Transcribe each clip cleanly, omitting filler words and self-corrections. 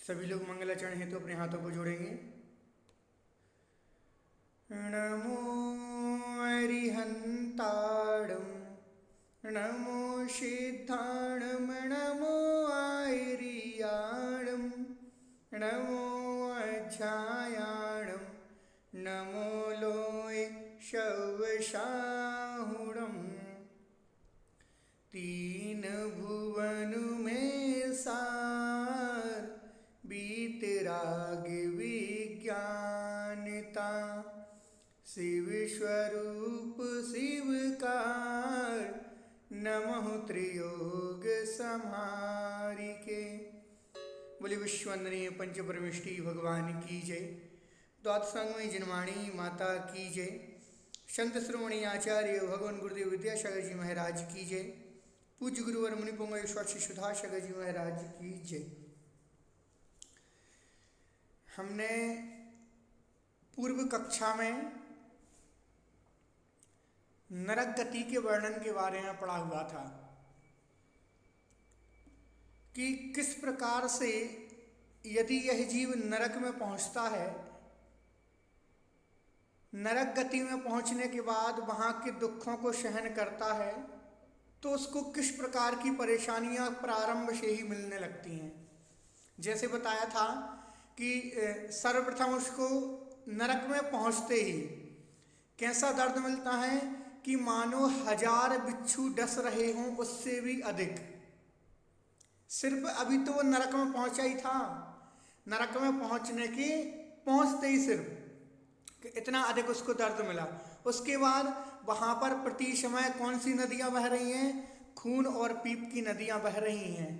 सभी लोग मंगलाचरण हेतु अपने हाथों को जोड़ेंगे। नमो अरिहंताणं नमो सिद्धाणं नमो आयर्याणं नमो अज्जायाणं नमो लोय शवशाहुणं। तीन भुवन में सार बीतराग विज्ञानता। शिव स्वरूप शिवकार नमः त्रियोग समारिके। बोले विश्ववंदनीय पंच परमेष्टि भगवान की जय। द्वादशांगमयी जिनवाणी माता की जय। संत श्रोमणी आचार्य भगवान गुरुदेव विद्यासागर जी महाराज की जय। पूज्य गुरुवर मुनिपुंग स्वाक्षी सुधासागर जी महाराज की जय। हमने पूर्व कक्षा में नरक गति के वर्णन के बारे में पढ़ा हुआ था कि किस प्रकार से यदि यह जीव नरक में पहुंचता है, नरक गति में पहुंचने के बाद वहां के दुखों को सहन करता है तो उसको किस प्रकार की परेशानियां प्रारंभ से ही मिलने लगती हैं। जैसे बताया था कि सर्वप्रथम उसको नरक में पहुंचते ही कैसा दर्द मिलता है कि मानो 1000 बिच्छू डस रहे हों, उससे भी अधिक। सिर्फ अभी तो वो नरक में पहुंचा ही था, नरक में पहुंचते ही सिर्फ इतना अधिक उसको दर्द मिला। उसके बाद वहां पर प्रति समय कौन सी नदियां बह रही हैं? खून और पीप की नदियां बह रही हैं।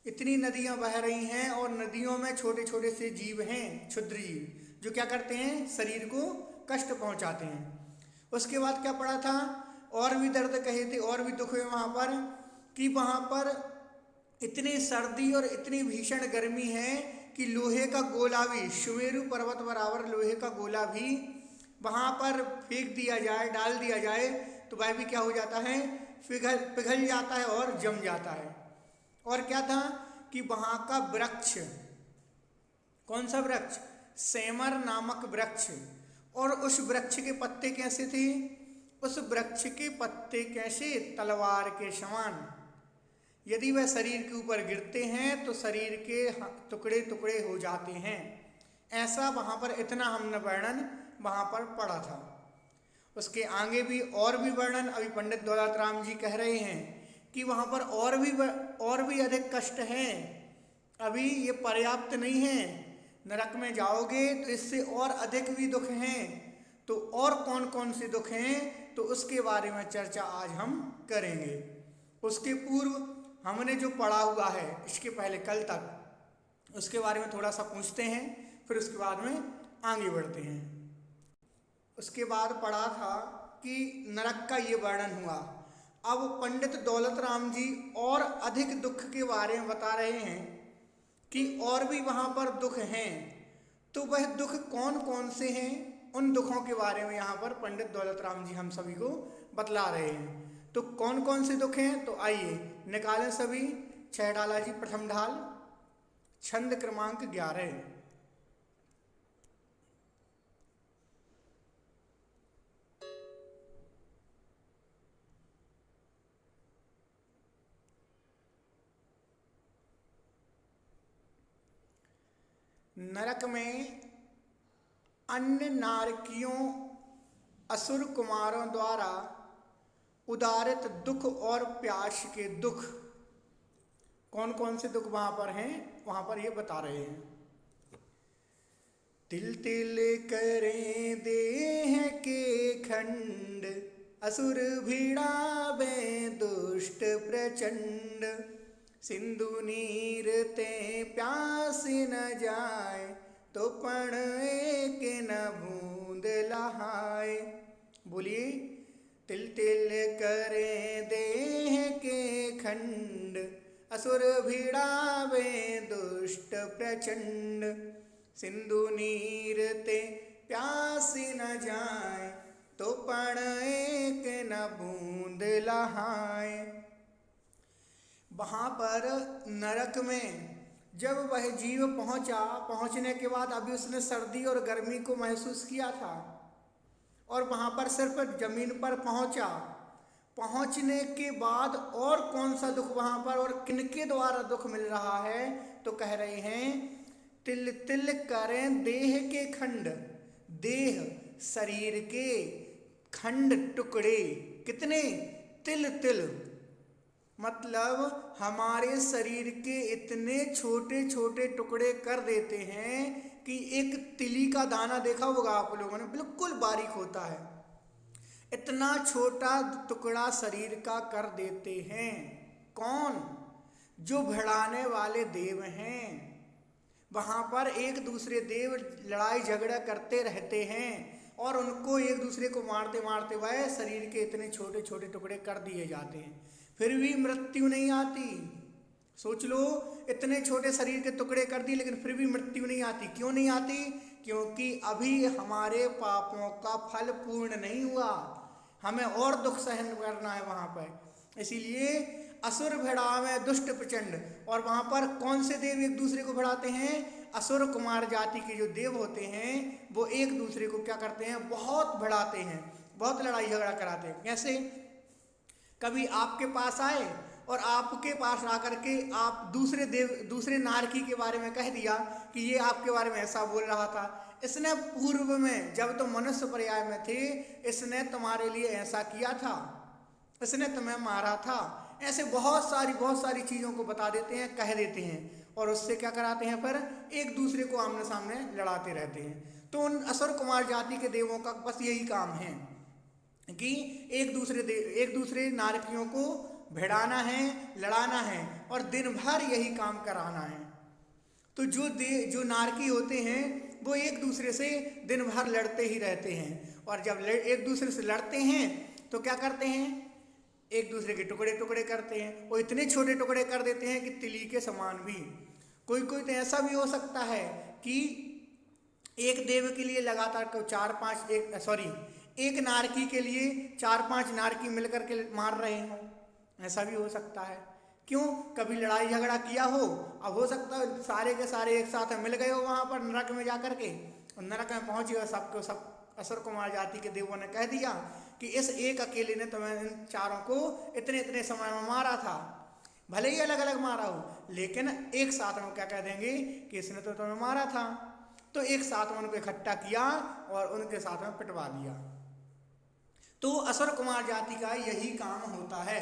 इतनी नदियां बह रही हैं और नदियों में छोटे छोटे से जीव हैं, क्षुद्र जीव, जो क्या करते हैं, शरीर को कष्ट पहुंचाते हैं। उसके बाद क्या पड़ा था, और भी दर्द कहे थे, और भी दुख हुए वहां पर कि वहां पर इतनी सर्दी और इतनी भीषण गर्मी है कि लोहे का गोला भी, सुमेरु पर्वत बराबर लोहे का गोला भी वहां पर फेंक दिया जाए, डाल दिया जाए तो वह भी क्या हो जाता है, पिघल जाता है और जम जाता है। और क्या था कि वहां का वृक्ष, कौन सा वृक्ष? सेमर नामक वृक्ष। और उस वृक्ष के पत्ते कैसे थे? उस वृक्ष के पत्ते कैसे? तलवार के समान। यदि वह शरीर के ऊपर गिरते हैं तो शरीर के टुकड़े टुकड़े हो जाते हैं। ऐसा वहां पर इतना हमने वर्णन वहां पर पढ़ा था। उसके आगे भी और भी वर्णन अभी पंडित दौलत राम जी कह रहे हैं कि वहां पर और भी अधिक कष्ट हैं, अभी ये पर्याप्त नहीं है। नरक में जाओगे तो इससे और अधिक भी दुख हैं। तो और कौन कौन से दुख हैं तो उसके बारे में चर्चा आज हम करेंगे। उसके पूर्व हमने जो पढ़ा हुआ है इसके पहले कल तक, उसके बारे में थोड़ा सा पूछते हैं, फिर उसके बाद में आगे बढ़ते हैं। उसके बाद पढ़ा था कि नरक का ये वर्णन हुआ। अब पंडित दौलत राम जी और अधिक दुख के बारे में बता रहे हैं कि और भी वहां पर दुख हैं। तो वह दुख कौन कौन से हैं, उन दुखों के बारे में यहाँ पर पंडित दौलत राम जी हम सभी को बतला रहे हैं। तो कौन कौन से दुख हैं तो आइए निकालें सभी। 6 डाला जी प्रथम ढाल, छंद क्रमांक 11। नरक में अन्य नारकियों असुर कुमारों द्वारा उदारित दुख और प्यास के दुख, कौन कौन से दुख वहां पर हैं वहां पर ये बता रहे हैं। तिल तिल करें देह के खंड, असुर भिड़ावे दुष्ट प्रचंड। सिंधु नीर ते प्यास न जाए, तो पण एक न बूंद लहाए। बोलिए, तिल तिल करें देह के खंड, असुर भिड़ावे दुष्ट प्रचंड। सिंधु नीर ते प्यास न जाए, तो पण एक न बूंद लहाए। वहां पर नरक में जब वह जीव पहुंचने के बाद अभी उसने सर्दी और गर्मी को महसूस किया था और वहां पर सिर्फ जमीन पर पहुंचने के बाद और कौन सा दुख वहां पर और किनके द्वारा दुख मिल रहा है, तो कह रहे हैं तिल तिल करें देह के खंड, देह शरीर के खंड टुकड़े, कितने, तिल तिल, मतलब हमारे शरीर के इतने छोटे छोटे टुकड़े कर देते हैं कि एक तिली का दाना देखा होगा आप लोगों ने, बिल्कुल बारीक होता है, इतना छोटा टुकड़ा शरीर का कर देते हैं। कौन? जो भिड़ाने वाले देव हैं। वहां पर एक दूसरे देव लड़ाई झगड़ा करते रहते हैं और उनको एक दूसरे को मारते मारते वह शरीर के इतने छोटे छोटे टुकड़े कर दिए जाते हैं, फिर भी मृत्यु नहीं आती। सोच लो, इतने छोटे शरीर के टुकड़े कर दिए लेकिन फिर भी मृत्यु नहीं आती। क्यों नहीं आती? क्योंकि अभी हमारे पापों का फल पूर्ण नहीं हुआ, हमें और दुख सहन करना है वहां पर। इसीलिए असुर भिड़ावे दुष्ट प्रचंड, और वहां पर कौन से देव एक दूसरे को भिड़ाते हैं? असुर कुमार जाति के जो देव होते हैं वो एक दूसरे को क्या करते हैं? बहुत भिड़ाते हैं, बहुत लड़ाई झगड़ा कराते हैं। कैसे? कभी आपके पास आए और आपके पास आकर के आप दूसरे नारकी के बारे में कह दिया कि ये आपके बारे में ऐसा बोल रहा था, इसने पूर्व में जब तुम मनुष्य पर्याय में थे इसने तुम्हारे लिए ऐसा किया था, इसने तुम्हें मारा था। ऐसे बहुत सारी चीज़ों को बता देते हैं, कह देते हैं, और उससे क्या कराते हैं? फिर एक दूसरे को आमने सामने लड़ाते रहते हैं। तो उन असुर कुमार जाति के देवों का बस यही काम है कि एक दूसरे नारकियों को भिड़ाना है, लड़ाना है और दिन भर यही काम कराना है। तो जो नारकी होते हैं वो एक दूसरे से दिन भर लड़ते ही रहते हैं, और जब एक दूसरे से लड़ते हैं तो क्या करते हैं? एक दूसरे के टुकड़े टुकड़े करते हैं, वो इतने छोटे टुकड़े कर देते हैं कि तिली के समान भी। कोई कोई तो ऐसा भी हो सकता है कि एक देव के लिए लगातार एक नारकी के लिए 4-5 नारकी मिलकर के मार रहे हों, ऐसा भी हो सकता है। क्यों? कभी लड़ाई झगड़ा किया हो, अब हो सकता है सारे के सारे एक साथ मिल गए हो वहां पर नरक में जाकर के, और नरक में पहुंच गए, सब असुर कुमार जाति के देवों ने कह दिया कि इस एक अकेले ने तुम्हें इन चारों को इतने समय में मारा था। भले ही अलग अलग मारा हो लेकिन एक साथ में क्या कह देंगे कि इसने तो तुम्हें मारा था। तो एक साथ में उनको इकट्ठा किया और उनके साथ में पिटवा दिया। तो असुर कुमार जाति का यही काम होता है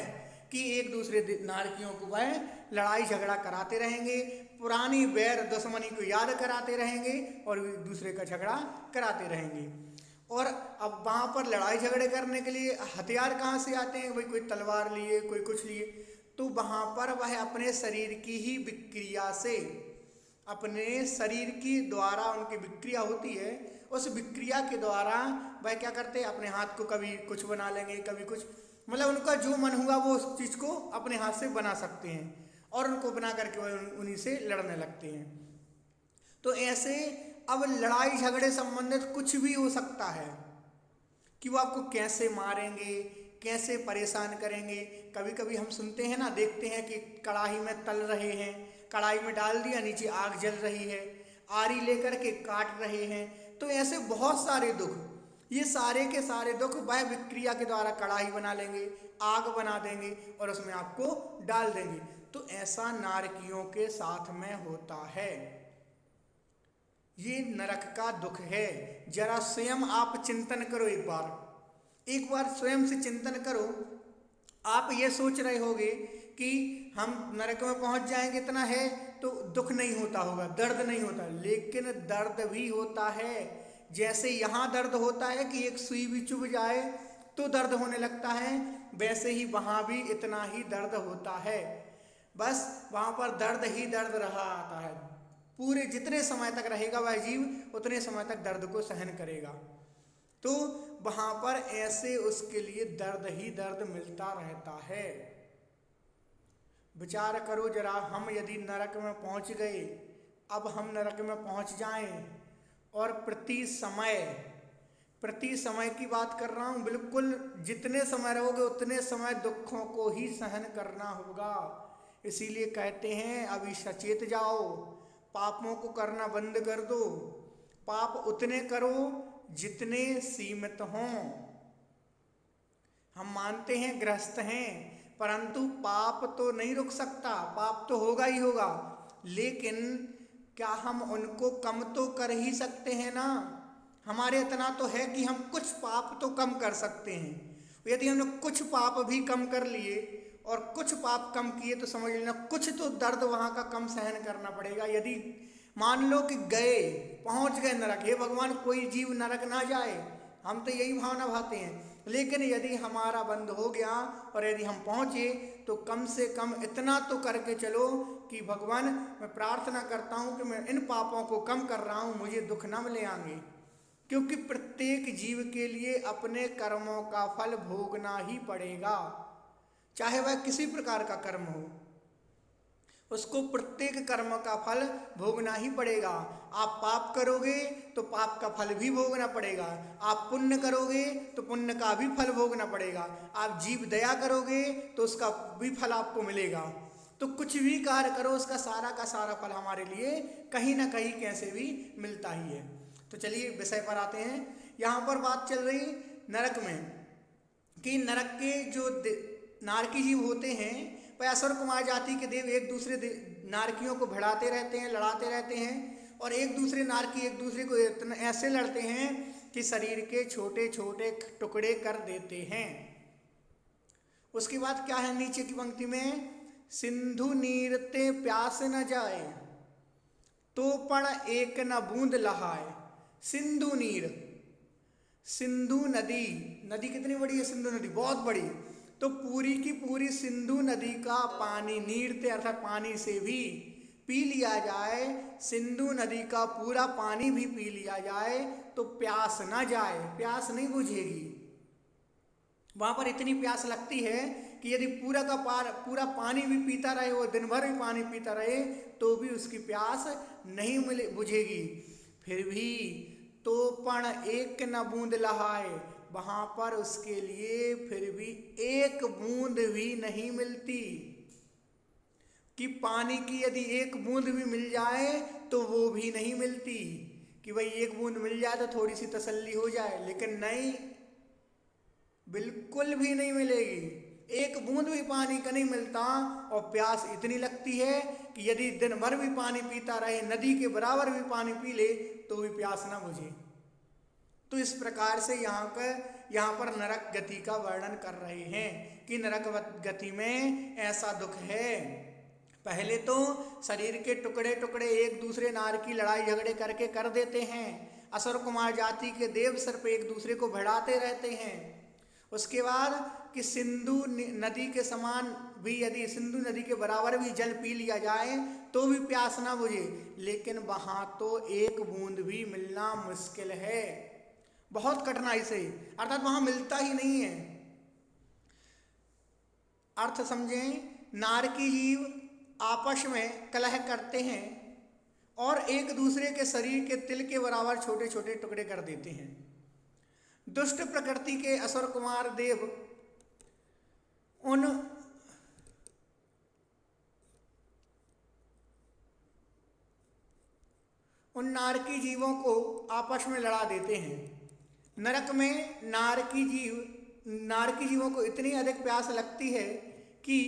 कि एक दूसरे नारकियों को वह लड़ाई झगड़ा कराते रहेंगे, पुरानी बैर दुश्मनी को याद कराते रहेंगे और एक दूसरे का झगड़ा कराते रहेंगे। और अब वहाँ पर लड़ाई झगड़े करने के लिए हथियार कहाँ से आते हैं? भाई कोई तलवार लिए, कोई कुछ लिए, तो वहाँ पर वह अपने शरीर की ही विक्रिया से, अपने शरीर की द्वारा उनकी विक्रिया होती है, उस विक्रिया के द्वारा वह क्या करते हैं? अपने हाथ को कभी कुछ बना लेंगे, कभी कुछ, मतलब उनका जो मन हुआ वो उस चीज़ को अपने हाथ से बना सकते हैं और उनको बना करके वह उन्हीं से लड़ने लगते हैं। तो ऐसे अब लड़ाई झगड़े संबंधित कुछ भी हो सकता है कि वो आपको कैसे मारेंगे, कैसे परेशान करेंगे। कभी कभी हम सुनते हैं ना, देखते हैं कि कढ़ाई में तल रहे हैं, कढ़ाई में डाल दिया, नीचे आग जल रही है, आरी लेकर के काट रहे हैं। तो ऐसे बहुत सारे दुख, ये सारे के सारे दुख वह विक्रिया के द्वारा कढ़ाई बना लेंगे, आग बना देंगे और उसमें आपको डाल देंगे। तो ऐसा नारकियों के साथ में होता है। ये नरक का दुख है। जरा स्वयं आप चिंतन करो, एक बार स्वयं से चिंतन करो। आप ये सोच रहे होगे कि हम नरक में पहुंच जाएंगे, इतना है तो दुख नहीं होता होगा, दर्द नहीं होता, लेकिन दर्द भी होता है। जैसे यहाँ दर्द होता है कि एक सुई भी चुभ जाए तो दर्द होने लगता है, वैसे ही वहाँ भी इतना ही दर्द होता है। बस वहाँ पर दर्द ही दर्द रहा आता है। पूरे जितने समय तक रहेगा वह जीव उतने समय तक दर्द को सहन करेगा। तो वहाँ पर ऐसे उसके लिए दर्द ही दर्द मिलता रहता है। विचार करो जरा, हम यदि नरक में पहुँच गए, अब हम नरक में पहुँच जाएं और प्रति समय की बात कर रहा हूँ, बिल्कुल जितने समय रहोगे उतने समय दुखों को ही सहन करना होगा। इसीलिए कहते हैं अभी सचेत जाओ, पापों को करना बंद कर दो। पाप उतने करो जितने सीमित हों। हम मानते हैं गृहस्थ हैं, परंतु पाप तो नहीं रुक सकता, पाप तो होगा ही होगा, लेकिन क्या हम उनको कम तो कर ही सकते हैं ना। हमारे इतना तो है कि हम कुछ पाप तो कम कर सकते हैं। यदि हमने कुछ पाप भी कम कर लिए और कुछ पाप कम किए तो समझ लेना कुछ तो दर्द वहाँ का कम सहन करना पड़ेगा। यदि मान लो कि गए, पहुँच गए नरक, हे भगवान कोई जीव नरक ना जाए, हम तो यही भावना भाते हैं, लेकिन यदि हमारा बंद हो गया और यदि हम पहुँचे तो कम से कम इतना तो करके चलो कि भगवान मैं प्रार्थना करता हूँ कि मैं इन पापों को कम कर रहा हूँ, मुझे दुख न मिले आगे। क्योंकि प्रत्येक जीव के लिए अपने कर्मों का फल भोगना ही पड़ेगा, चाहे वह किसी प्रकार का कर्म हो, उसको प्रत्येक कर्म का फल भोगना ही पड़ेगा। आप पाप करोगे तो पाप का फल भी भोगना पड़ेगा, आप पुण्य करोगे तो पुण्य का भी फल भोगना पड़ेगा, आप जीव दया करोगे तो उसका भी फल आपको मिलेगा। तो कुछ भी कार्य करो उसका सारा का सारा फल हमारे लिए कहीं ना कहीं कैसे भी मिलता ही है। तो चलिए विषय पर आते हैं। यहाँ पर बात चल रही नरक में कि नरक के जो नारकी जीव होते हैं, वह असुर कुमार जाति के देव एक दूसरे नारकियों को भिड़ाते रहते हैं, लड़ाते रहते हैं, और एक दूसरे नारकी एक दूसरे को इतना ऐसे लड़ते हैं कि शरीर के छोटे छोटे टुकड़े कर देते हैं। उसके बाद क्या है नीचे की पंक्ति में, सिंधु नीर ते प्यास न जाए तो पण एक न बूंद लहाए। सिंधु नीर, सिंधु नदी, नदी कितनी बड़ी है, सिंधु नदी बहुत बड़ी, तो पूरी की पूरी सिंधु नदी का पानी नीरते अर्थात पानी से भी पी लिया जाए, सिंधु नदी का पूरा पानी भी पी लिया जाए तो प्यास ना जाए, प्यास नहीं बुझेगी। वहाँ पर इतनी प्यास लगती है कि यदि पूरा पानी भी पीता रहे, वो दिन भर भी पानी पीता रहे तो भी उसकी प्यास नहीं बुझेगी। फिर भी तो पण एक न बूंद लहाए, वहाँ पर उसके लिए फिर भी एक बूंद भी नहीं मिलती, कि पानी की यदि एक बूंद भी मिल जाए तो वो भी नहीं मिलती, कि भाई एक बूंद मिल जाए तो थोड़ी सी तसल्ली हो जाए, लेकिन नहीं, बिल्कुल भी नहीं मिलेगी। एक बूंद भी पानी का नहीं मिलता और प्यास इतनी लगती है कि यदि दिन भर भी पानी पीता रहे, नदी के बराबर भी पानी पी ले तो भी प्यास ना बुझे। तो इस प्रकार से यहाँ पर नरक गति का वर्णन कर रहे हैं कि नरक गति में ऐसा दुख है। पहले तो शरीर के टुकड़े टुकड़े एक दूसरे नार की लड़ाई झगड़े करके कर देते हैं, असुर कुमार जाति के देव सर्प एक दूसरे को भिड़ाते रहते हैं। उसके बाद कि सिंधु नदी के समान भी, यदि सिंधु नदी के बराबर भी जल पी लिया जाए तो भी प्यास ना बुझे, लेकिन वहाँ तो एक बूंद भी मिलना मुश्किल है, बहुत कठिनाई से, अर्थात वहाँ मिलता ही नहीं है। अर्थ समझें, नारकी जीव आपस में कलह करते हैं और एक दूसरे के शरीर के तिल के बराबर छोटे छोटे टुकड़े कर देते हैं। दुष्ट प्रकृति के असुर कुमार देव उन नारकी जीवों को आपस में लड़ा देते हैं। नरक में नारकी जीवों को इतनी अधिक प्यास लगती है कि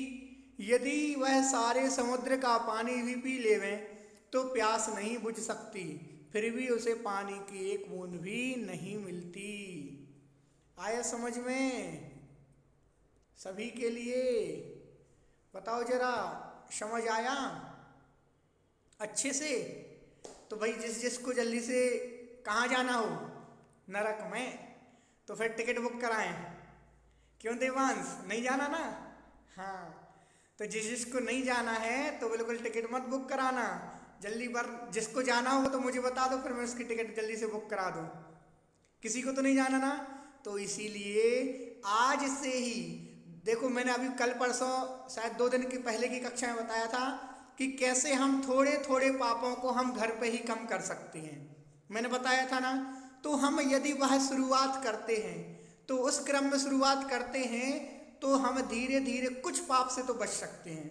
यदि वह सारे समुद्र का पानी भी पी लेवें तो प्यास नहीं बुझ सकती, फिर भी उसे पानी की एक बूंद भी नहीं मिलती। आया समझ में सभी के लिए? बताओ जरा, समझ आया अच्छे से? तो भाई जिसको जल्दी से कहाँ जाना हो, नरक में, तो फिर टिकट बुक कराएं। क्यों देवांश, नहीं जाना ना? हाँ, तो जिसको नहीं जाना है तो बिल्कुल टिकट मत बुक कराना, जल्दी पर जिसको जाना हो तो मुझे बता दो, फिर मैं उसकी टिकट जल्दी से बुक करा दूँ। किसी को तो नहीं जाना ना, तो इसीलिए आज से ही देखो, मैंने अभी कल परसों शायद 2 दिन की पहले की कक्षा में बताया था कि कैसे हम थोड़े थोड़े पापों को हम घर पे ही कम कर सकते हैं, मैंने बताया था ना। तो हम यदि वह शुरुआत करते हैं तो उस क्रम में शुरुआत करते हैं तो हम धीरे धीरे कुछ पाप से तो बच सकते हैं,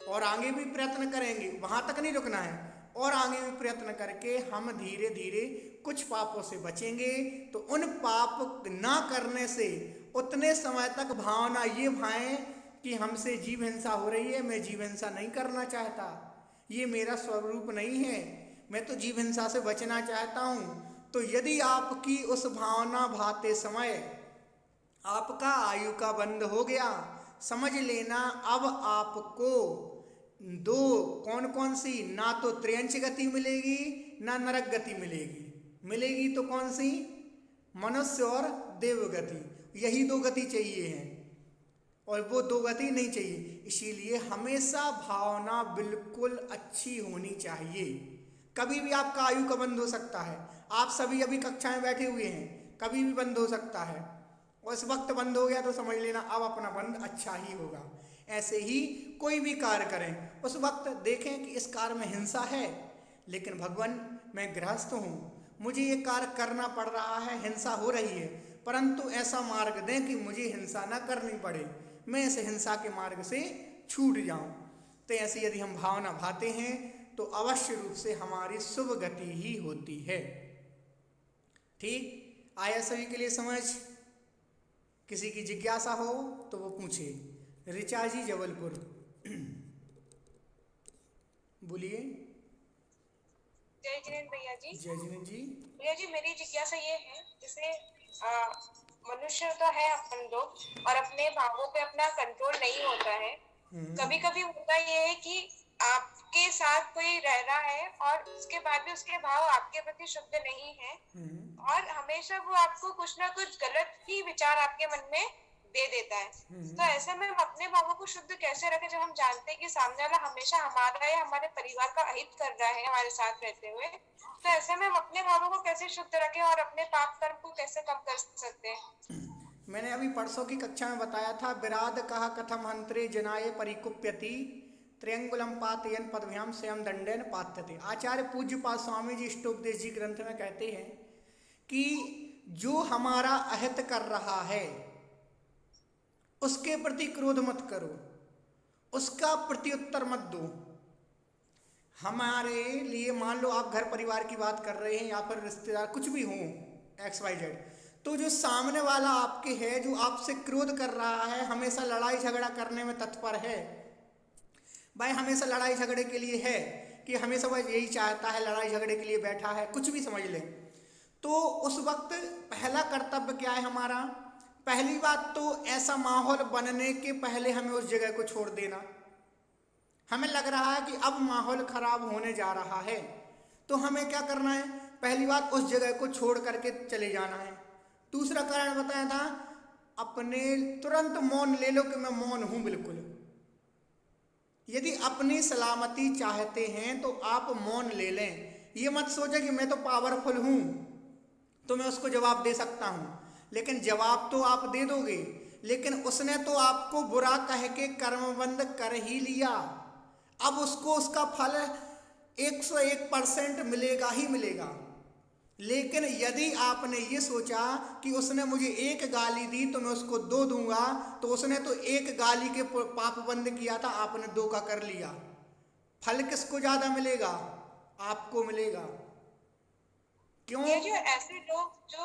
और आगे भी प्रयत्न करेंगे, वहाँ तक नहीं रुकना है, और आगे भी प्रयत्न करके हम धीरे धीरे कुछ पापों से बचेंगे। तो उन पाप ना करने से उतने समय तक भावना ये भाएं कि हमसे जीव हिंसा हो रही है, मैं जीव हिंसा नहीं करना चाहता, ये मेरा स्वरूप नहीं है, मैं तो जीव हिंसा से बचना चाहता हूँ। तो यदि आपकी उस भावना भाते समय आपका आयु का बंध हो गया, समझ लेना अब आपको दो कौन कौन सी, ना तो त्रियंच गति मिलेगी ना नरक गति मिलेगी, मिलेगी तो कौन सी, मनुष्य और देव गति, यही दो गति चाहिए हैं, और वो दो गति नहीं चाहिए। इसीलिए हमेशा भावना बिल्कुल अच्छी होनी चाहिए। कभी भी आपका आयु का बंद हो सकता है, आप सभी अभी कक्षा में बैठे हुए हैं, कभी भी बंद हो सकता है, और इस वक्त बंद हो गया तो समझ लेना अब अपना बंद अच्छा ही होगा। ऐसे ही कोई भी कार्य करें, उस वक्त देखें कि इस कार्य में हिंसा है, लेकिन भगवान मैं गृहस्थ हूँ, मुझे ये कार्य करना पड़ रहा है, हिंसा हो रही है, परंतु ऐसा मार्ग दें कि मुझे हिंसा ना करनी पड़े, मैं इस हिंसा के मार्ग से छूट जाऊं। तो ऐसे यदि हम भावना भाते हैं तो अवश्य रूप से हमारी शुभ गति ही होती है। ठीक आया सभी के लिए समझ? किसी की जिज्ञासा हो तो वो पूछे। ऋचा जी जबलपुर बोलिए। जय जिनेंद्र भैया जी। जय जिनेंद्र जी। भैया जी मेरी जिज्ञासा ये है, जैसे मनुष्य तो है अपन लोग और अपने भावों पे अपना कंट्रोल नहीं होता है। कभी कभी होता ये है कि आपके साथ कोई रह रहा है और उसके बाद भी उसके भाव आपके प्रति शुद्ध नहीं है, और हमेशा वो आपको कुछ ना कुछ गलत ही विचार आपके मन में दे देता है। तो ऐसे में हम अपने भावों को शुद्ध कैसे रखें जब हम जानते हैं कि सामने वाला हमेशा हमारा या हमारे परिवार का अहित कर रहा है हमारे साथ रहते हुए। तो ऐसे में हम अपने भावों को कैसे शुद्ध रखें और अपने पाप कर्म को कैसे कम कर सकते हैं? मैंने अभी परसों की कक्षा में बताया था, विराद कहा कथम हंत्रे जनाये परिकुप्यति त्र्यंगुलम पातयन पदभ्याम स्वयं दंडेन पात्यते। आचार्य पूज्य पाद स्वामी जी इष्टोपदेश जी ग्रंथ में कहते हैं कि जो हमारा अहित कर रहा है उसके प्रति क्रोध मत करो, उसका प्रत्युत्तर मत दो। हमारे लिए मान लो आप घर परिवार की बात कर रहे हैं या फिर रिश्तेदार कुछ भी हो XYZ, तो जो सामने वाला आपके है, जो आपसे क्रोध कर रहा है, हमेशा लड़ाई झगड़ा करने में तत्पर है, भाई हमेशा लड़ाई झगड़े के लिए है कि हमेशा वह यही चाहता है, लड़ाई झगड़े के लिए बैठा है, कुछ भी समझ लें, तो उस वक्त पहला कर्तव्य क्या है हमारा? पहली बात तो ऐसा माहौल बनने के पहले हमें उस जगह को छोड़ देना। हमें लग रहा है कि अब माहौल खराब होने जा रहा है, तो हमें क्या करना है? पहली बात उस जगह को छोड़ करके चले जाना है। दूसरा कारण बताया था, अपने तुरंत मौन ले लो कि मैं मौन हूं बिल्कुल। यदि अपनी सलामती चाहते हैं तो आप मौन ले लें। ये मत सोचे कि मैं तो पावरफुल हूं तो मैं उसको जवाब दे सकता हूं, लेकिन जवाब तो आप दे दोगे, लेकिन उसने तो आपको बुरा कह के कर्मबंध कर ही लिया, अब उसको उसका फल 101% मिलेगा ही मिलेगा। लेकिन यदि आपने ये सोचा कि उसने मुझे एक गाली दी तो मैं उसको 2 दूंगा, तो उसने तो एक गाली के पाप बंद किया था, आपने 2 का कर लिया, फल किसको ज्यादा मिलेगा? आपको मिलेगा। क्यों? ये जो ऐसे लोग जो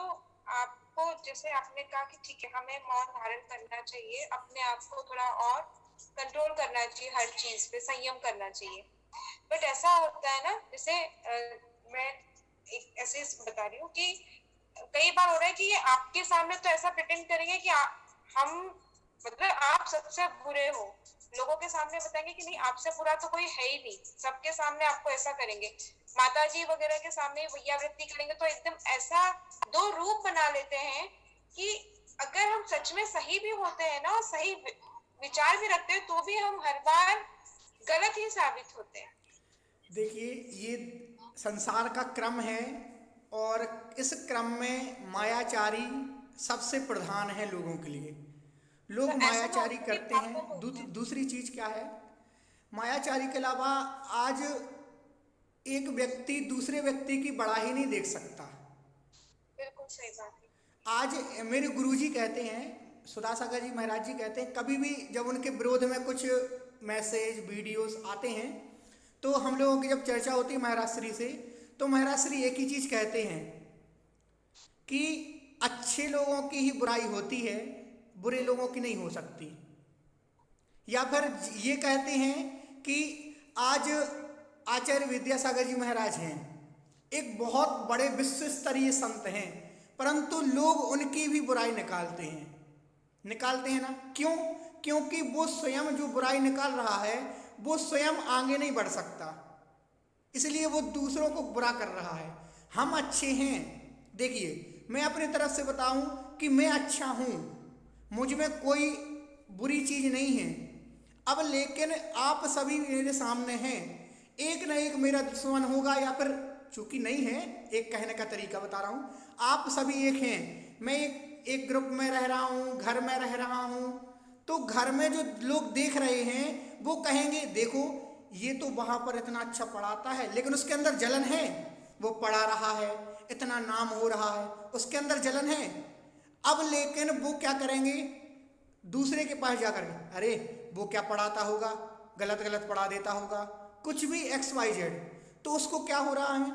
आपको, जैसे आपने कहा कि ठीक है हमें मौन धारण करना चाहिए, अपने आप को थोड़ा और कंट्रोल करना चाहिए, हर चीज पे संयम करना चाहिए, बट ऐसा होता है ना, जैसे मैं एक ऐसे बता रही हूँ कि कई बार हो रहा है कि ये आपके सामने तो ऐसा प्रिटेंड करेंगे कि हम मतलब आप सबसे बुरे हो, लोगों के सामने बताएंगे कि नहीं आपसे बुरा तो कोई है ही नहीं, सबके सामने आपको ऐसा करेंगे, माताजी वगैरह के सामने वैयावृत्ति करेंगे, तो एकदम ऐसा 2 रूप बना लेते हैं कि अगर हम सच में सही भी होते हैं ना और सही विचार भी रखते हैं तो भी हम हर बार गलत ही साबित होते हैं। देखिए ये संसार का क्रम है, और इस क्रम में मायाचारी सबसे प्रधान है लोगों के लिए। तो लोग ऐसे में मायाचारी उनके करते पापों हैं। होते हैं। दूसरी चीज क्या है? मायाचारी के अलावा आज एक व्यक्ति दूसरे व्यक्ति की बड़ाई नहीं देख सकता। बिल्कुल सही बात है। आज मेरे गुरुजी कहते हैं, सुदासागर जी महाराज जी कहते हैं, कभी भी जब उनके विरोध में कुछ मैसेज वीडियोस आते हैं, तो हम लोगों की जब चर्चा होती है महाराज श्री से, तो महाराज श्री एक ही चीज़ कहते हैं कि अच्छे लोगों की ही बुराई होती है, बुरे लोगों की नहीं हो सकती। या फिर ये कहते हैं कि आज आचार्य विद्यासागर जी महाराज हैं, एक बहुत बड़े विश्व स्तरीय संत हैं, परंतु लोग उनकी भी बुराई निकालते हैं ना। क्यों? क्योंकि वो स्वयं जो बुराई निकाल रहा है वो स्वयं आगे नहीं बढ़ सकता, इसलिए वो दूसरों को बुरा कर रहा है। हम अच्छे हैं। देखिए, मैं अपनी तरफ से बताऊं कि मैं अच्छा हूं, मुझ में कोई बुरी चीज नहीं है। अब लेकिन आप सभी मेरे सामने हैं, एक न एक मेरा दुश्मन होगा, या फिर चूंकि नहीं है, एक कहने का तरीका बता रहा हूँ, आप सभी एक हैं। मैं एक ग्रुप में रह रहा हूँ, घर में रह रहा हूँ, तो घर में जो लोग देख रहे हैं वो कहेंगे देखो ये तो वहाँ पर इतना अच्छा पढ़ाता है, लेकिन उसके अंदर जलन है। वो पढ़ा रहा है, इतना नाम हो रहा है, उसके अंदर जलन है। अब लेकिन वो क्या करेंगे, दूसरे के पास जाकर अरे वो क्या पढ़ाता होगा, गलत गलत पढ़ा देता होगा, कुछ भी XYZ। तो उसको क्या हो रहा है,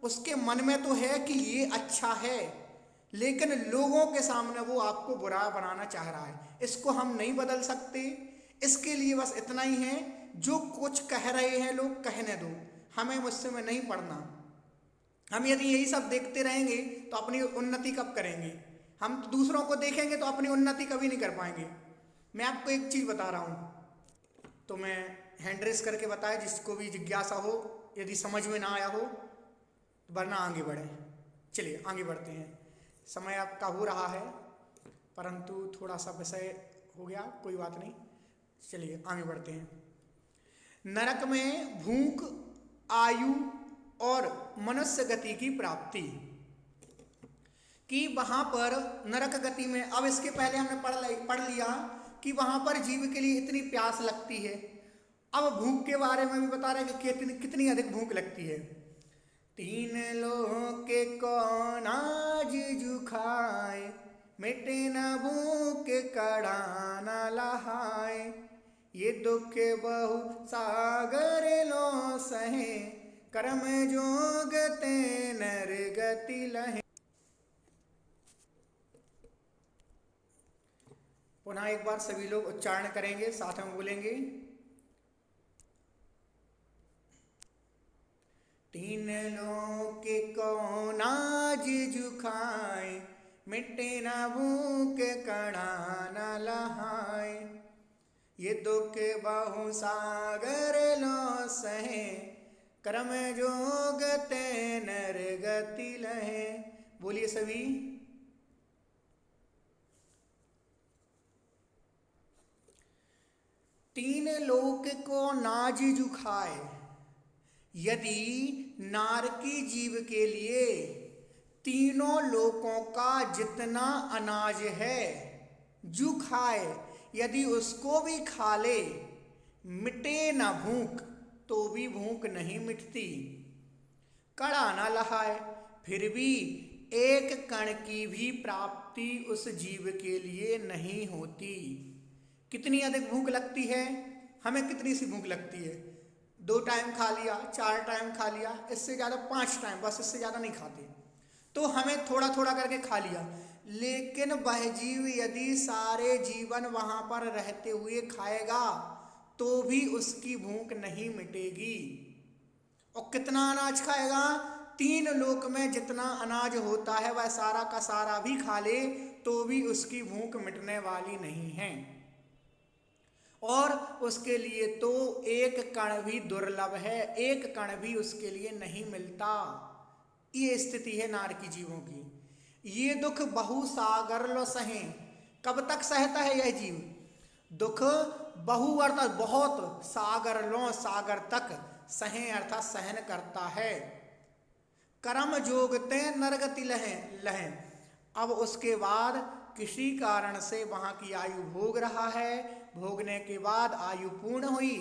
उसके मन में तो है कि ये अच्छा है, लेकिन लोगों के सामने वो आपको बुरा बनाना चाह रहा है। इसको हम नहीं बदल सकते। इसके लिए बस इतना ही है, जो कुछ कह रहे हैं लोग कहने दो, हमें मुझसे में नहीं पढ़ना। हम यदि यही सब देखते रहेंगे तो अपनी उन्नति कब करेंगे? हम दूसरों को देखेंगे तो अपनी उन्नति कभी नहीं कर पाएंगे। मैं आपको एक चीज़ बता रहा हूँ, तो मैं हैंड रेस करके बताया, जिसको भी जिज्ञासा हो, यदि समझ में ना आया हो, वरना आगे बढ़े। चलिए आगे बढ़ते हैं। समय आपका हो रहा है, परंतु थोड़ा सा विषय हो गया, कोई बात नहीं, चलिए आगे बढ़ते हैं। नरक में भूख, आयु और मनुष्य गति की प्राप्ति, कि वहाँ पर नरक गति में, अब इसके पहले हमने पढ़ लिया कि वहाँ पर जीव के लिए इतनी प्यास लगती है। अब भूख के बारे में भी बता रहे हैं कि कितनी अधिक भूख लगती है। 3 लोग के कौन आज जुखाए, मिटे न भूख कड़ा न लहाए, ये दुख बहु सागर लो सहे, कर्म जोग ते नर गति लहे। पुनः एक बार सभी लोग उच्चारण करेंगे, साथ में बोलेंगे। 3 लोग के कौन आज जुखाए, मिटे न भूख कड़ा न लहाए, ये दुख बहु सागर लो सहे, कर्म जोग ते नर गति लहे। बोलिए सभी। तीन लोक को नाज जुखाए, यदि नारकी जीव के लिए तीनों लोकों का जितना अनाज है जुखाए, यदि उसको भी खा ले, मिटे ना भूख, तो भी भूख नहीं मिटती, कड़ा ना लहाए, फिर भी एक कण की भी प्राप्ति उस जीव के लिए नहीं होती। कितनी अधिक भूख लगती है हमें, कितनी सी भूख लगती है? 2 टाइम खा लिया, 4 टाइम खा लिया, इससे ज़्यादा 5 टाइम, बस इससे ज़्यादा नहीं खाते। तो हमें थोड़ा थोड़ा करके खा लिया, लेकिन वह जीव यदि सारे जीवन वहाँ पर रहते हुए खाएगा तो भी उसकी भूख नहीं मिटेगी। और कितना अनाज खाएगा? 3 लोक में जितना अनाज होता है वह सारा का सारा भी खा ले तो भी उसकी भूख मिटने वाली नहीं है। और उसके लिए तो एक कण भी दुर्लभ है, एक कण भी उसके लिए नहीं मिलता। ये स्थिति है नारकी जीवों की। ये दुख बहु सागर लो सहे, कब तक सहता है यह जीव? दुख बहु अर्थात बहुत, सागर लो सागर तक, सहे अर्थात सहन करता है। कर्म जोगते नरगति लहे, अब उसके बाद किसी कारण से वहाँ की आयु भोग रहा है, भोगने के बाद आयु पूर्ण हुई,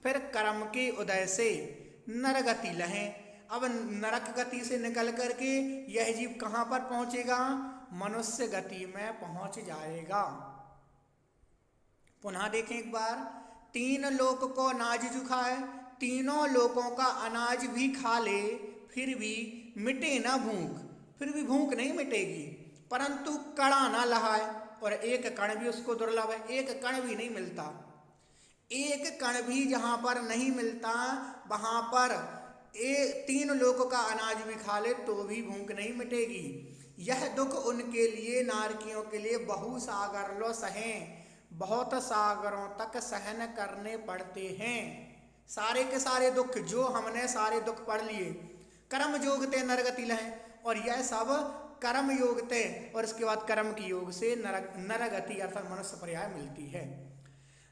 फिर कर्म के उदय से नरगति लहे। अब नरक गति से निकल करके यह जीव कहाँ पर पहुँचेगा? मनुष्य गति में पहुँच जाएगा। पुनः देखें एक बार तीन लोक को अनाज जो खाए, तीनों लोकों का अनाज भी खा ले, फिर भी मिटे ना भूख, फिर भी भूख नहीं मिटेगी, परंतु कड़ा ना लहाए, और एक कण भी उसको दुर्लभ है, एक कण भी नहीं मिलता। एक कण भी जहाँ पर नहीं मिलता वहाँ पर तीन लोगों का अनाज भी खा ले तो भी भूख नहीं मिटेगी। यह दुख उनके लिए, नारकियों के लिए, बहु सागर लो सहें, बहुत सागरों तक सहन करने पड़ते हैं। सारे के सारे दुख जो हमने सारे दुख पढ़ लिए, कर्म योगते नरगति लहें, और यह सब कर्म योगते और इसके बाद कर्म की योग से नरगति अर्थात मनुष्य पर्याय मिलती है।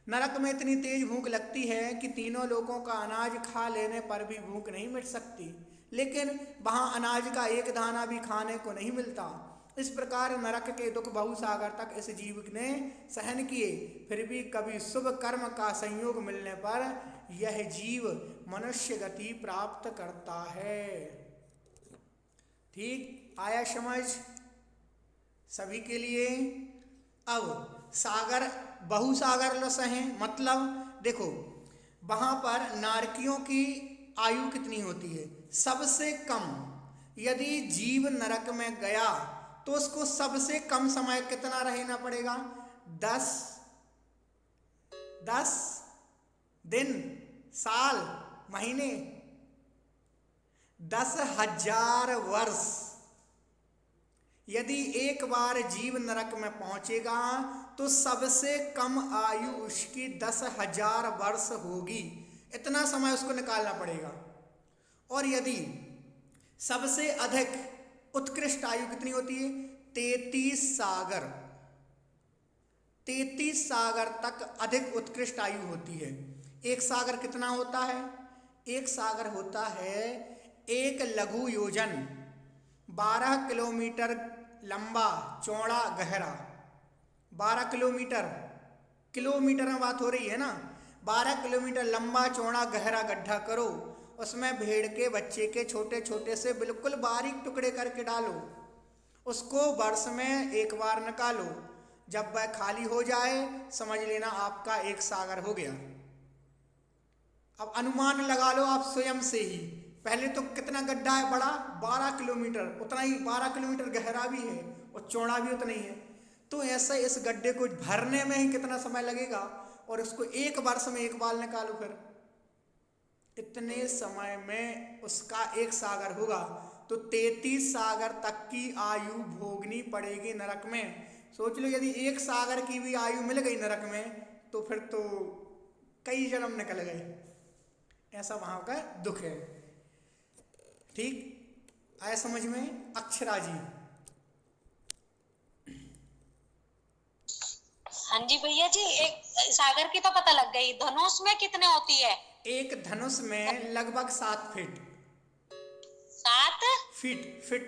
नरक में इतनी तेज भूख लगती है कि तीनों लोगों का अनाज खा लेने पर भी भूख नहीं मिट सकती, लेकिन वहाँ अनाज का एक दाना भी खाने को नहीं मिलता। इस प्रकार नरक के दुख बहुसागर तक इस जीव ने सहन किए, फिर भी कभी शुभ कर्म का संयोग मिलने पर यह जीव मनुष्य गति प्राप्त करता है। ठीक आया समझ सभी के लिए? अब सागर बहुसागर लस हैं, मतलब देखो वहाँ पर नारकियों की आयु कितनी होती है? सबसे कम। यदि जीव नरक में गया तो उसको सबसे कम समय कितना रहना पड़ेगा? 10 दिन, साल, महीने, 10,000 वर्ष। यदि एक बार जीव नरक में पहुंचेगा तो सबसे कम आयु उसकी 10,000 वर्ष होगी, इतना समय उसको निकालना पड़ेगा। और यदि सबसे अधिक उत्कृष्ट आयु कितनी होती है? 33 सागर। 33 सागर तक अधिक उत्कृष्ट आयु होती है। एक सागर कितना होता है? एक सागर होता है एक लघु योजन, 12 किलोमीटर लंबा, चौड़ा, गहरा। 12 किलोमीटर, किलोमीटर में बात हो रही है ना। 12 किलोमीटर लंबा, चौड़ा, गहरा गड्ढा करो, उसमें भेड़ के बच्चे के छोटे छोटे से बिल्कुल बारीक टुकड़े करके डालो, उसको वर्ष में एक बार निकालो। जब वह खाली हो जाए समझ लेना आपका एक सागर हो गया। अब अनुमान लगा लो आप स्वयं से ही, पहले तो कितना गड्ढा है? बड़ा 12 किलोमीटर, उतना ही 12 किलोमीटर गहरा भी है और चौड़ा भी उतना ही है। तो ऐसे इस गड्ढे को भरने में ही कितना समय लगेगा, और उसको एक वर्ष में एक बार निकालो, फिर इतने समय में उसका एक सागर होगा। तो 33 सागर तक की आयु भोगनी पड़ेगी नरक में। सोच लो यदि एक सागर की भी आयु मिल गई नरक में तो फिर तो कई जन्म निकल गए। ऐसा वहां का दुख है। ठीक आया समझ में? अक्षरा जी। हाँ जी भैया जी, एक सागर की तो पता लग गई। धनुष में कितने होती है? एक धनुष में लगभग 7 फीट। 7 फीट? फीट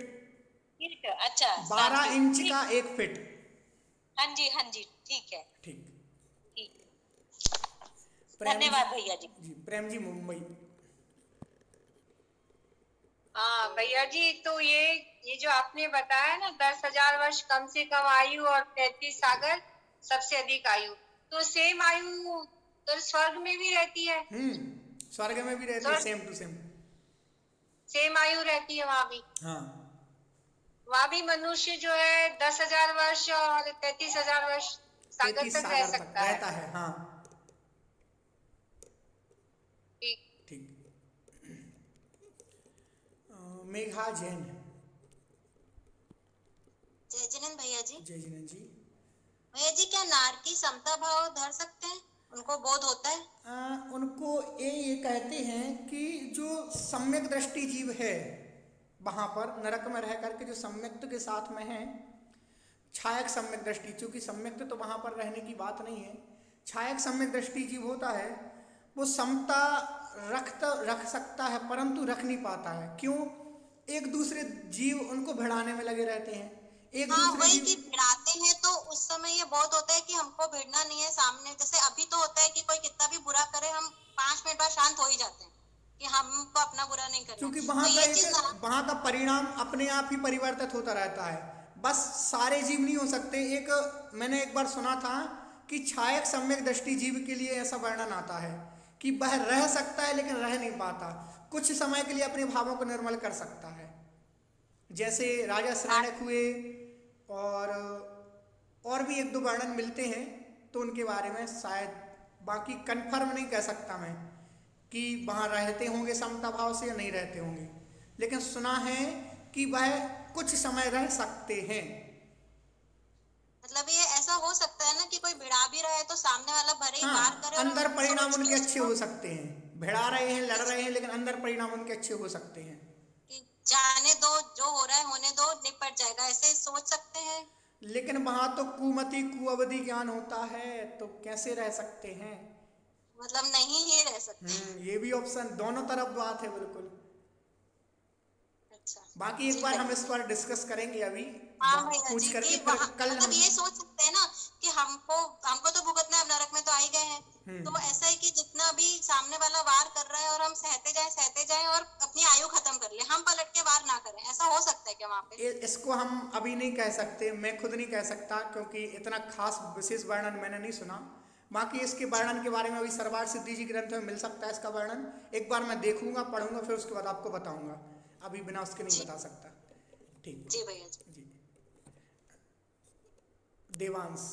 फीट, अच्छा 12 7 इंच फीट। का 1 फीट। हाँ जी ठीक है। ठीक। धन्यवाद भैया जी। प्रेम जी मुंबई। हाँ भैया जी, तो ये जो आपने बताया ना 10,000 वर्ष कम से कम आयु और 33 सागर सबसे अधिक आयु, तो सेम आयु तो स्वर्ग में भी रहती है? स्वर्ग में भी रहती है, सेम टू सेम आयु रहती है वहां भी? हाँ, वहां भी मनुष्य जो है 10,000 वर्ष और 33,000 वर्ष सागर 33 तक रह सागर तक सकता रहता है। हाँ ठीक। मेघा जैन। जय जिनेंद्र भैया जी। जय जिनेंद्र जी। भैया जी, क्या नारकी समता भाव धर सकते हैं? उनको बोध होता है? उनको ये कहते हैं कि जो सम्यक दृष्टि जीव है वहाँ पर नरक में रह करके जो सम्यक्त के साथ में है, छायक सम्यक दृष्टि, चूंकि सम्यक्त तो वहाँ पर रहने की बात नहीं है, छायक सम्यक दृष्टि जीव होता है, वो समता रख सकता है परंतु रख नहीं पाता है। क्यों? एक दूसरे जीव उनको भिड़ाने में लगे रहते हैं। एक हाँ, दूसरे वही जीव कि भिड़ाते हैं तो उस समय ये बहुत होता है कि हमको भिड़ना नहीं है सामने। जैसे अभी तो होता है कि कोई कितना भी बुरा करे हम 5 मिनट बाद शांत हो ही जाते हैं कि हमको अपना बुरा नहीं करना। क्योंकि तो वहाँ का परिणाम अपने आप ही परिवर्तित होता रहता है। बस सारे जीव नहीं हो सकते। मैंने एक बार सुना था कि छायक सम्यक दृष्टि जीव के लिए ऐसा वर्णन आता है कि वह रह सकता है लेकिन रह नहीं पाता, कुछ समय के लिए अपने भावों को निर्मल कर सकता है। जैसे राजा शरण्यक हुए और भी एक दो वर्णन मिलते हैं, तो उनके बारे में शायद बाकी कंफर्म नहीं कह सकता मैं कि वहाँ रहते होंगे समता भाव से या नहीं रहते होंगे, लेकिन सुना है कि वह कुछ समय रह सकते हैं। मतलब ये ऐसा हो सकता है ना कि कोई भिड़ा भी रहे तो सामने वाला भले ही वार हाँ, करे और अंदर हम परिणाम सोच के उनके अच्छे उसको हो सकते हैं, भिड़ा रहे हैं, लड़ रहे हैं, लेकिन अंदर परिणाम उनके अच्छे हो सकते हैं। कि जाने दो, जो हो रहा है होने दो, निपट जाएगा, ऐसे सोच सकते हैं। लेकिन वहां तो कुमति कुअवधि ज्ञान होता है, तो कैसे रह सकते हैं? मतलब नहीं ही रह सकते। ये भी ऑप्शन, दोनों तरफ बात है बिल्कुल। अच्छा। बाकी एक जी बार हम भैया इस पर डिस्कस करेंगे अभी, हाँ भैया पूछ जी करके कि फिर वहाँ कल मतलब हम। ये सोच सकते हैं ना कि हमको तो भुगतना है, अब नरक में तो आ ही गए हैं। तो हम्म ऐसा है कि जितना भी सामने वाला वार कर रहा है और हम सहते जाएं और अपनी आयु खत्म कर ले, हम पलट के वार ना करें, ऐसा हो सकता है क्या वहाँ पे? इसको हम अभी नहीं कह सकते, मैं खुद नहीं कह सकता, क्योंकि इतना खास विशेष वर्णन मैंने नहीं सुना। बाकी इसके वर्णन के बारे में अभी सरवार सिद्धि जी ग्रंथ में मिल सकता है इसका वर्णन, एक बार मैं देखूंगा, पढ़ूंगा, फिर उसके बाद आपको बताऊंगा, अभी बिना उसके नहीं जी बता सकता। ठीक जी भैया जी। जी। देवांश।